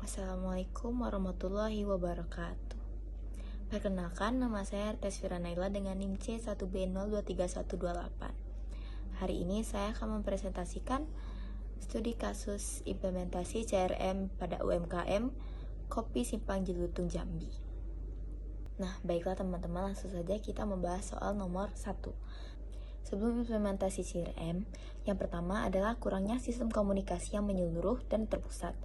Assalamualaikum warahmatullahi wabarakatuh. Perkenalkan, nama saya Tesfira Naila dengan NIM C1B023128. Hari ini saya akan mempresentasikan studi kasus implementasi CRM pada UMKM Kopi Simpang Jelutung Jambi. Nah, baiklah teman-teman, langsung saja kita membahas soal nomor 1. Sebelum implementasi CRM, yang pertama adalah kurangnya sistem komunikasi yang menyeluruh dan terpusat.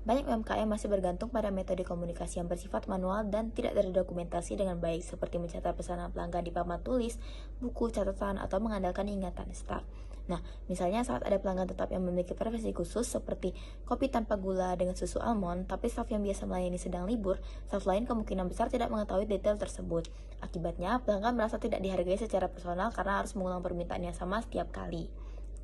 Banyak UMKM masih bergantung pada metode komunikasi yang bersifat manual dan tidak terdokumentasi dengan baik, seperti mencatat pesanan pelanggan di papan tulis, buku catatan, atau mengandalkan ingatan staf. Nah, misalnya saat ada pelanggan tetap yang memiliki preferensi khusus seperti kopi tanpa gula dengan susu almond, tapi staf yang biasa melayani sedang libur, staf lain kemungkinan besar tidak mengetahui detail tersebut. Akibatnya, pelanggan merasa tidak dihargai secara personal karena harus mengulang permintaan yang sama setiap kali.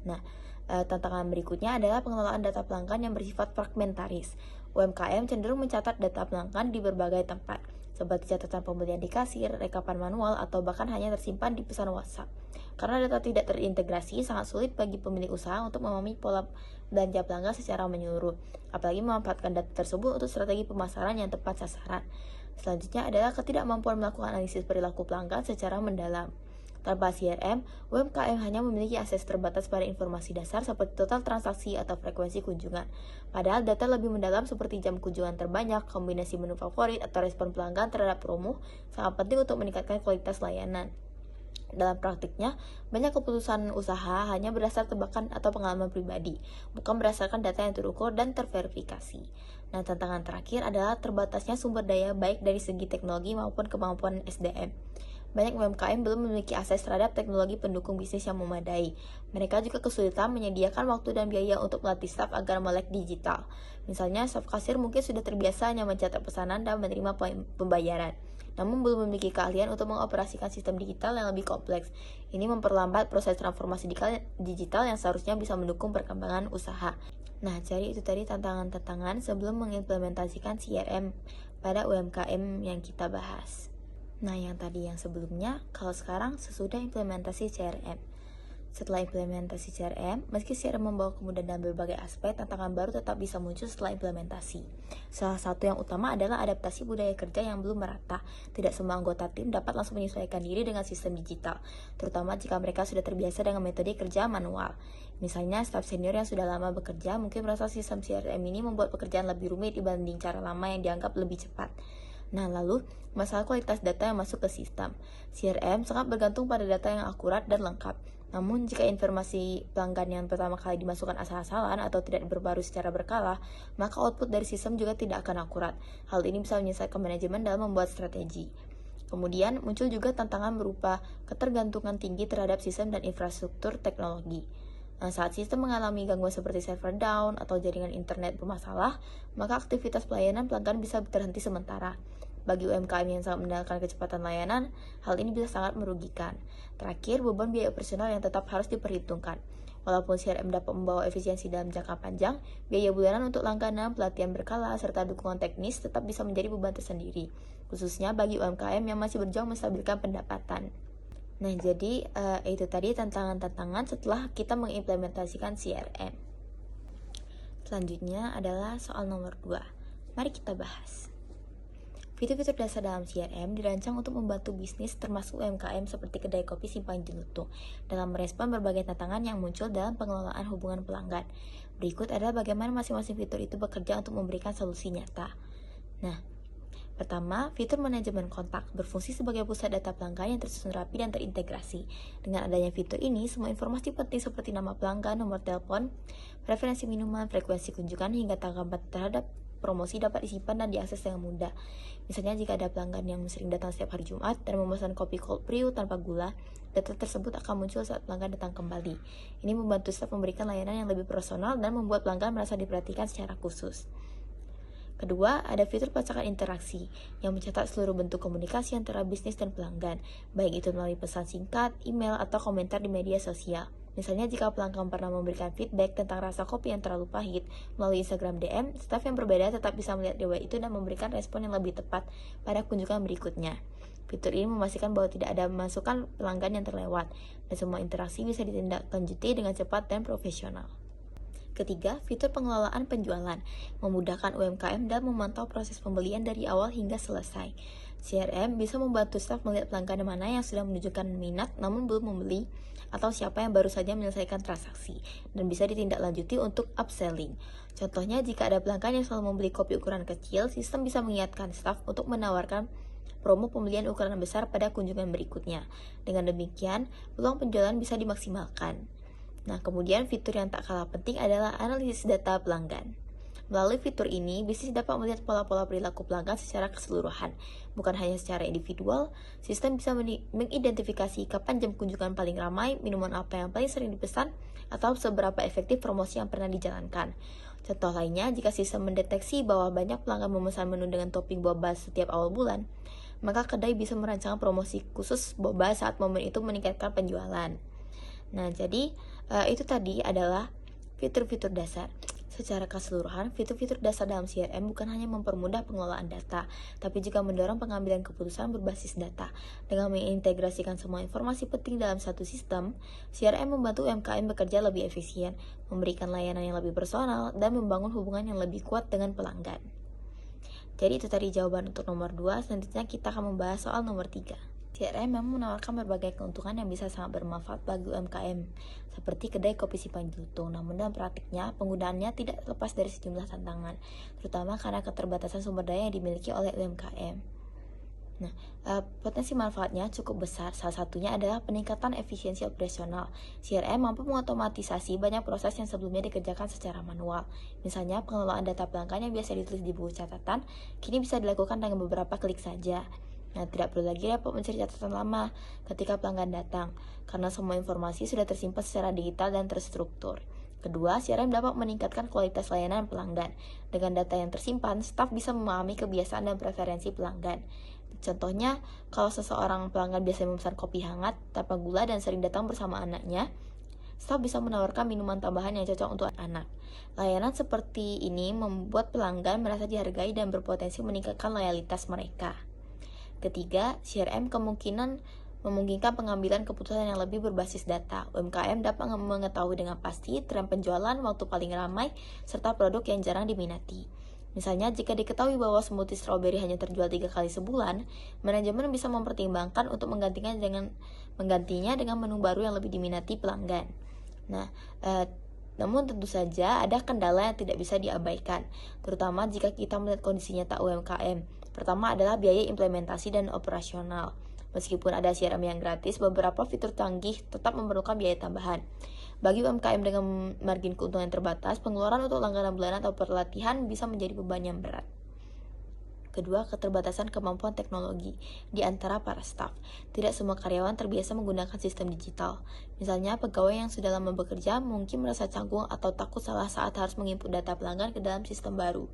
Nah, tantangan berikutnya adalah pengelolaan data pelanggan yang bersifat fragmentaris. UMKM cenderung mencatat data pelanggan di berbagai tempat, seperti catatan pembelian di kasir, rekapan manual, atau bahkan hanya tersimpan di pesan WhatsApp. Karena data tidak terintegrasi, sangat sulit bagi pemilik usaha untuk memahami pola belanja pelanggan secara menyeluruh, apalagi memanfaatkan data tersebut untuk strategi pemasaran yang tepat sasaran. Selanjutnya adalah ketidakmampuan melakukan analisis perilaku pelanggan secara mendalam. Tanpa CRM, UMKM hanya memiliki akses terbatas pada informasi dasar seperti total transaksi atau frekuensi kunjungan. Padahal data lebih mendalam seperti jam kunjungan terbanyak, kombinasi menu favorit, atau respon pelanggan terhadap promo sangat penting untuk meningkatkan kualitas layanan. Dalam praktiknya, banyak keputusan usaha hanya berdasar tebakan atau pengalaman pribadi, bukan berdasarkan data yang terukur dan terverifikasi. Nah, tantangan terakhir adalah terbatasnya sumber daya baik dari segi teknologi maupun kemampuan SDM. Banyak UMKM belum memiliki akses terhadap teknologi pendukung bisnis yang memadai. Mereka juga kesulitan menyediakan waktu dan biaya untuk melatih staf agar melek digital. Misalnya, staf kasir mungkin sudah terbiasa hanya mencatat pesanan dan menerima pembayaran, namun belum memiliki keahlian untuk mengoperasikan sistem digital yang lebih kompleks. Ini memperlambat proses transformasi digital yang seharusnya bisa mendukung perkembangan usaha. Nah, jadi itu tadi tantangan-tantangan sebelum mengimplementasikan CRM pada UMKM yang kita bahas. Nah, yang sebelumnya, kalau sekarang sesudah implementasi CRM. Setelah implementasi CRM, meski CRM membawa kemudahan dalam berbagai aspek, tantangan baru tetap bisa muncul setelah implementasi. Salah satu yang utama adalah adaptasi budaya kerja yang belum merata. Tidak semua anggota tim dapat langsung menyesuaikan diri dengan sistem digital, terutama jika mereka sudah terbiasa dengan metode kerja manual. Misalnya, staf senior yang sudah lama bekerja mungkin merasa sistem CRM ini membuat pekerjaan lebih rumit dibanding cara lama yang dianggap lebih cepat. Nah, lalu, masalah kualitas data yang masuk ke sistem. CRM sangat bergantung pada data yang akurat dan lengkap. Namun, jika informasi pelanggan yang pertama kali dimasukkan asal-asalan atau tidak berbaru secara berkala, maka output dari sistem juga tidak akan akurat. Hal ini bisa menyelesaikan manajemen dalam membuat strategi. Kemudian, muncul juga tantangan berupa ketergantungan tinggi terhadap sistem dan infrastruktur teknologi. Nah, saat sistem mengalami gangguan seperti server down atau jaringan internet bermasalah, maka aktivitas pelayanan pelanggan bisa terhenti sementara. Bagi UMKM yang sangat mengandalkan kecepatan layanan, hal ini bisa sangat merugikan. Terakhir, beban biaya operasional yang tetap harus diperhitungkan. Walaupun CRM dapat membawa efisiensi dalam jangka panjang, biaya bulanan untuk langganan, pelatihan berkala, serta dukungan teknis tetap bisa menjadi beban tersendiri, khususnya bagi UMKM yang masih berjuang menstabilkan pendapatan. Nah, jadi itu tadi tantangan-tantangan setelah kita mengimplementasikan CRM. Selanjutnya adalah soal nomor 2. Mari kita bahas. Fitur-fitur dasar dalam CRM dirancang untuk membantu bisnis termasuk UMKM seperti kedai kopi Simpang Jelutung dalam merespon berbagai tantangan yang muncul dalam pengelolaan hubungan pelanggan. Berikut adalah bagaimana masing-masing fitur itu bekerja untuk memberikan solusi nyata. Nah, pertama, fitur manajemen kontak berfungsi sebagai pusat data pelanggan yang tersusun rapi dan terintegrasi. Dengan adanya fitur ini, semua informasi penting seperti nama pelanggan, nomor telepon, preferensi minuman, frekuensi kunjungan, hingga tanggapan terhadap promosi dapat disimpan dan diakses dengan mudah. Misalnya, jika ada pelanggan yang sering datang setiap hari Jumat dan memesan kopi cold brew tanpa gula, data tersebut akan muncul saat pelanggan datang kembali. Ini membantu staf memberikan layanan yang lebih personal dan membuat pelanggan merasa diperhatikan secara khusus. Kedua, ada fitur pelacakan interaksi yang mencatat seluruh bentuk komunikasi antara bisnis dan pelanggan, baik itu melalui pesan singkat, email, atau komentar di media sosial. Misalnya, jika pelanggan pernah memberikan feedback tentang rasa kopi yang terlalu pahit melalui Instagram DM, staf yang berbeda tetap bisa melihat riwayat itu dan memberikan respon yang lebih tepat pada kunjungan berikutnya. Fitur ini memastikan bahwa tidak ada masukan pelanggan yang terlewat, dan semua interaksi bisa ditindaklanjuti dengan cepat dan profesional. Ketiga, fitur pengelolaan penjualan, memudahkan UMKM dalam memantau proses pembelian dari awal hingga selesai. CRM bisa membantu staf melihat pelanggan mana yang sudah menunjukkan minat namun belum membeli, atau siapa yang baru saja menyelesaikan transaksi, dan bisa ditindaklanjuti untuk upselling. Contohnya, jika ada pelanggan yang selalu membeli kopi ukuran kecil, sistem bisa mengingatkan staf untuk menawarkan promo pembelian ukuran besar pada kunjungan berikutnya. Dengan demikian, peluang penjualan bisa dimaksimalkan. Nah, kemudian fitur yang tak kalah penting adalah analisis data pelanggan. Melalui fitur ini, bisnis dapat melihat pola-pola perilaku pelanggan secara keseluruhan, bukan hanya secara individual. Sistem bisa mengidentifikasi kapan jam kunjungan paling ramai, minuman apa yang paling sering dipesan, atau seberapa efektif promosi yang pernah dijalankan. Contoh lainnya, jika sistem mendeteksi bahwa banyak pelanggan memesan menu dengan topping boba setiap awal bulan, maka kedai bisa merancang promosi khusus boba saat momen itu meningkatkan penjualan. Nah, jadi itu tadi adalah fitur-fitur dasar. Secara keseluruhan, fitur-fitur dasar dalam CRM bukan hanya mempermudah pengelolaan data, tapi juga mendorong pengambilan keputusan berbasis data. Dengan mengintegrasikan semua informasi penting dalam satu sistem, CRM membantu UMKM bekerja lebih efisien, memberikan layanan yang lebih personal, dan membangun hubungan yang lebih kuat dengan pelanggan. Jadi itu tadi jawaban untuk nomor 2, selanjutnya kita akan membahas soal nomor 3. CRM memang menawarkan berbagai keuntungan yang bisa sangat bermanfaat bagi UMKM, seperti kedai kopi Simpang Jelutung. Namun dalam praktiknya, penggunaannya tidak lepas dari sejumlah tantangan, terutama karena keterbatasan sumber daya yang dimiliki oleh UMKM. Nah, potensi manfaatnya cukup besar. Salah satunya adalah peningkatan efisiensi operasional. CRM mampu mengotomatisasi banyak proses yang sebelumnya dikerjakan secara manual. Misalnya, pengelolaan data pelanggan yang biasa ditulis di buku catatan, kini bisa dilakukan dengan beberapa klik saja. Nah, tidak perlu lagi repot mencari catatan lama ketika pelanggan datang, karena semua informasi sudah tersimpan secara digital dan terstruktur. Kedua, CRM dapat meningkatkan kualitas layanan pelanggan. Dengan data yang tersimpan, staf bisa memahami kebiasaan dan preferensi pelanggan. Contohnya, kalau seseorang pelanggan biasanya memesan kopi hangat, tanpa gula dan sering datang bersama anaknya, staf bisa menawarkan minuman tambahan yang cocok untuk anak. Layanan seperti ini membuat pelanggan merasa dihargai dan berpotensi meningkatkan loyalitas mereka. Ketiga, CRM memungkinkan pengambilan keputusan yang lebih berbasis data. UMKM dapat mengetahui dengan pasti tren penjualan, waktu paling ramai, serta produk yang jarang diminati. Misalnya, jika diketahui bahwa smoothie strawberry hanya terjual 3 kali sebulan, manajemen bisa mempertimbangkan untuk menggantinya dengan menu baru yang lebih diminati pelanggan. Nah, namun tentu saja ada kendala yang tidak bisa diabaikan, terutama jika kita melihat kondisi nyata UMKM. Pertama adalah biaya implementasi dan operasional. Meskipun ada CRM yang gratis, beberapa fitur canggih tetap memerlukan biaya tambahan. Bagi UMKM dengan margin keuntungan terbatas, pengeluaran untuk langganan bulanan atau pelatihan bisa menjadi beban yang berat. Kedua, keterbatasan kemampuan teknologi di antara para staf. Tidak semua karyawan terbiasa menggunakan sistem digital. Misalnya, pegawai yang sudah lama bekerja mungkin merasa canggung atau takut salah saat harus menginput data pelanggan ke dalam sistem baru.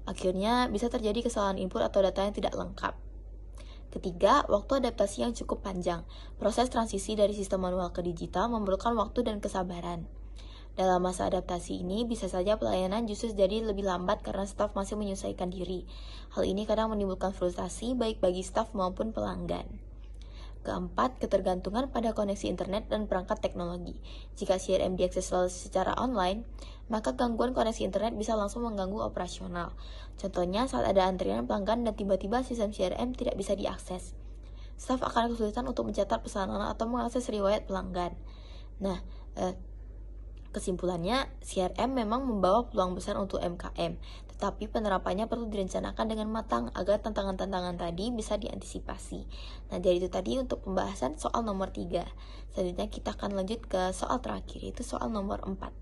Akhirnya, bisa terjadi kesalahan input atau data yang tidak lengkap. Ketiga, waktu adaptasi yang cukup panjang. Proses transisi dari sistem manual ke digital memerlukan waktu dan kesabaran. Dalam masa adaptasi ini, bisa saja pelayanan justru jadi lebih lambat karena staf masih menyesuaikan diri. Hal ini kadang menimbulkan frustasi baik bagi staf maupun pelanggan. Keempat, ketergantungan pada koneksi internet dan perangkat teknologi. Jika CRM diakses secara online, maka gangguan koneksi internet bisa langsung mengganggu operasional. Contohnya, saat ada antrian pelanggan dan tiba-tiba sistem CRM tidak bisa diakses. Staf akan kesulitan untuk mencatat pesanan atau mengakses riwayat pelanggan. Nah, kesimpulannya, CRM memang membawa peluang besar untuk UMKM, tetapi penerapannya perlu direncanakan dengan matang agar tantangan-tantangan tadi bisa diantisipasi. Nah, dari itu tadi untuk pembahasan soal nomor 3. Selanjutnya kita akan lanjut ke soal terakhir, yaitu soal nomor 4.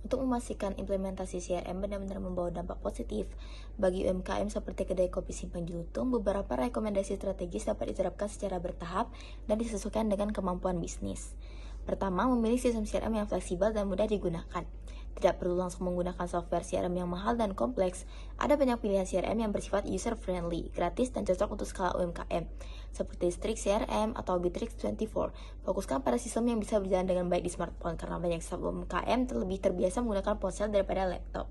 Untuk memastikan implementasi CRM benar-benar membawa dampak positif bagi UMKM seperti kedai kopi Simpang Jelutung, beberapa rekomendasi strategis dapat diterapkan secara bertahap dan disesuaikan dengan kemampuan bisnis. Pertama, memilih sistem CRM yang fleksibel dan mudah digunakan. Tidak perlu langsung menggunakan software CRM yang mahal dan kompleks. Ada banyak pilihan CRM yang bersifat user-friendly, gratis, dan cocok untuk skala UMKM, seperti Strix CRM atau Bitrix 24. Fokuskan pada sistem yang bisa berjalan dengan baik di smartphone, karena banyak staf UMKM lebih terbiasa menggunakan ponsel daripada laptop.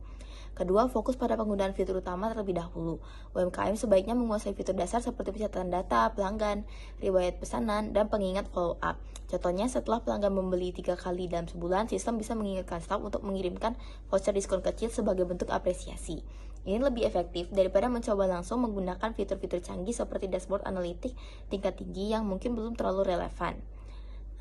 Kedua, fokus pada penggunaan fitur utama terlebih dahulu. UMKM sebaiknya menguasai fitur dasar seperti pencatatan data, pelanggan, riwayat pesanan, dan pengingat follow up. Contohnya, setelah pelanggan membeli 3 kali dalam sebulan, sistem bisa mengingatkan staf untuk mengirimkan voucher diskon kecil sebagai bentuk apresiasi. Ini lebih efektif daripada mencoba langsung menggunakan fitur-fitur canggih seperti dashboard analitik tingkat tinggi yang mungkin belum terlalu relevan.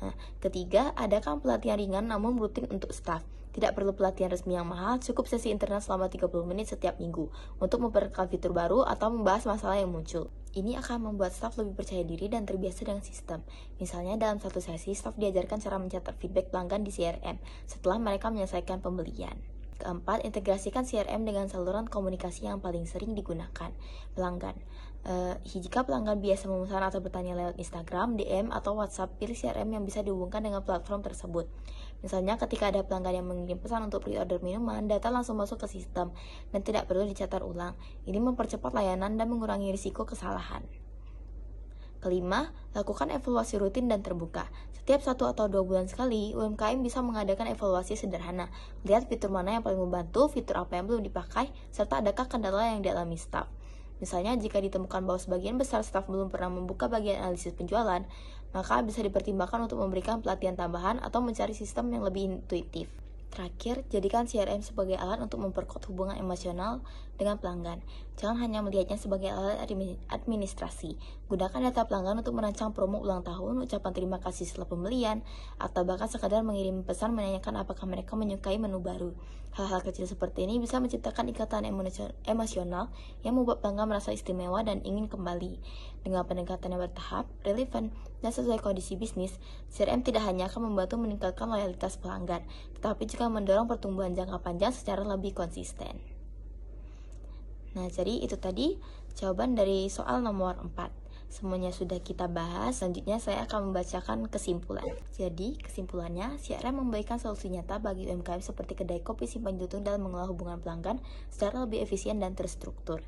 Nah, ketiga, adakan pelatihan ringan namun rutin untuk staf. Tidak perlu pelatihan resmi yang mahal, cukup sesi internal selama 30 menit setiap minggu untuk memperkenalkan fitur baru atau membahas masalah yang muncul. Ini akan membuat staf lebih percaya diri dan terbiasa dengan sistem. Misalnya dalam satu sesi, staf diajarkan cara mencatat feedback pelanggan di CRM setelah mereka menyelesaikan pembelian. Keempat, integrasikan CRM dengan saluran komunikasi yang paling sering digunakan pelanggan. Jika pelanggan biasa memesan atau bertanya lewat Instagram, DM, atau WhatsApp, pilih CRM yang bisa dihubungkan dengan platform tersebut. Misalnya ketika ada pelanggan yang mengirim pesan untuk pre-order minuman, data langsung masuk ke sistem dan tidak perlu dicatat ulang. Ini mempercepat layanan dan mengurangi risiko kesalahan. Kelima, lakukan evaluasi rutin dan terbuka. Setiap 1 atau 2 bulan sekali, UMKM bisa mengadakan evaluasi sederhana. Lihat fitur mana yang paling membantu, fitur apa yang belum dipakai, serta adakah kendala yang dialami staf. Misalnya, jika ditemukan bahwa sebagian besar staf belum pernah membuka bagian analisis penjualan, maka bisa dipertimbangkan untuk memberikan pelatihan tambahan atau mencari sistem yang lebih intuitif. Terakhir, jadikan CRM sebagai alat untuk memperkuat hubungan emosional dengan pelanggan. Jangan hanya melihatnya sebagai alat administrasi. Gunakan data pelanggan untuk merancang promo ulang tahun, ucapan terima kasih setelah pembelian, atau bahkan sekadar mengirim pesan menanyakan apakah mereka menyukai menu baru. Hal-hal kecil seperti ini bisa menciptakan ikatan emosional yang membuat pelanggan merasa istimewa dan ingin kembali. Dengan pendekatan yang bertahap, relevan, dan sesuai kondisi bisnis, CRM tidak hanya akan membantu meningkatkan loyalitas pelanggan, tetapi juga mendorong pertumbuhan jangka panjang secara lebih konsisten. Nah, jadi itu tadi jawaban dari soal nomor 4. Semuanya sudah kita bahas, selanjutnya saya akan membacakan kesimpulan. Jadi, kesimpulannya, CRM memberikan solusi nyata bagi UMKM seperti kedai kopi simpang jutung dalam mengelola hubungan pelanggan secara lebih efisien dan terstruktur.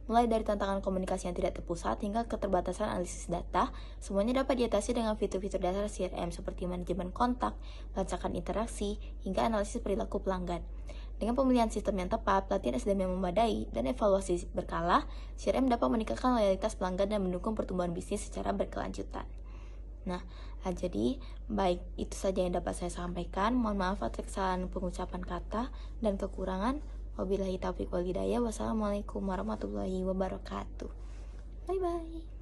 Mulai dari tantangan komunikasi yang tidak terpusat hingga keterbatasan analisis data, semuanya dapat diatasi dengan fitur-fitur dasar CRM seperti manajemen kontak, pelacakan interaksi, hingga analisis perilaku pelanggan. Dengan pemilihan sistem yang tepat, pelatihan SDM yang memadai, dan evaluasi berkala, CRM dapat meningkatkan loyalitas pelanggan dan mendukung pertumbuhan bisnis secara berkelanjutan. Nah, jadi baik itu saja yang dapat saya sampaikan. Mohon maaf atas kesalahan pengucapan kata dan kekurangan. Wabillahi taufiq wal hidayah. Wassalamualaikum warahmatullahi wabarakatuh. Bye bye.